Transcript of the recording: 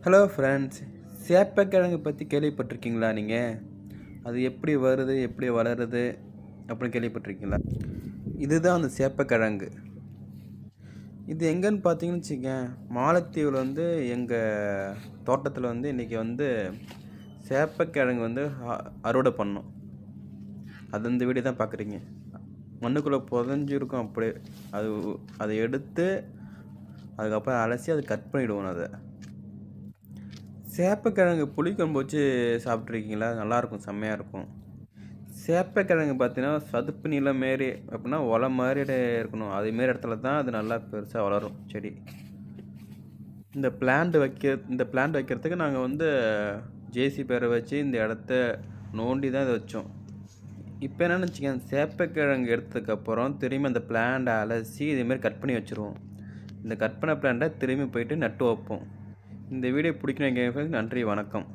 Hello friends, சேப்பக்கிழங்கு பற்றி கேள்விப்பட்டிருக்கீங்களா நீங்கள்? அது எப்படி வருது, எப்படி வளருது அப்படின்னு கேள்விப்பட்டிருக்கீங்களா? இதுதான் அந்த சேப்பக்கிழங்கு. இது எங்கேன்னு பார்த்தீங்கன்னு வச்சுக்கேன், மாலத்தீவில் எங்கள் தோட்டத்தில் இன்றைக்கி சேப்பக்கிழங்கு அறுவடை பண்ணோம். அது இந்த வீடியோ தான் பார்க்குறீங்க. மண்ணுக்குள்ளே புதஞ்சிருக்கும் அப்படியே. அதை எடுத்து அதுக்கப்புறம் அலசி அதை கட் பண்ணிவிடுவோம். அதை சேப்பக்கிழங்கு புளிக்குழம்பு வச்சு சாப்பிட்ருக்கீங்களா? நல்லாயிருக்கும், செம்மையாக இருக்கும். சேப்பக்கிழங்கு பார்த்தீங்கன்னா சதுப்பு நிலம் மாரி அப்படின்னா ஒலை மாதிரி இருக்கணும். அதேமாரி இடத்துல தான் அது நல்லா பெருசாக வளரும் செடி. இந்த பிளான்ட் வைக்கிறதுக்கு நாங்கள் ஜேசி பேரை வச்சு இந்த இடத்த நோண்டி தான் இதை வச்சோம். இப்போ என்னென்னு வச்சுக்கேன், சேப்பக்கிழங்கு எடுத்ததுக்கப்புறம் திரும்பி அந்த பிளான்ட்டை அலசி இதேமாரி கட் பண்ணி வச்சுருவோம். இந்த கட் பண்ண பிளான்ட்டை திரும்பி போயிட்டு நட்டு வைப்போம். இந்த வீடியோ பிடிக்கணும். நன்றி, வணக்கம்.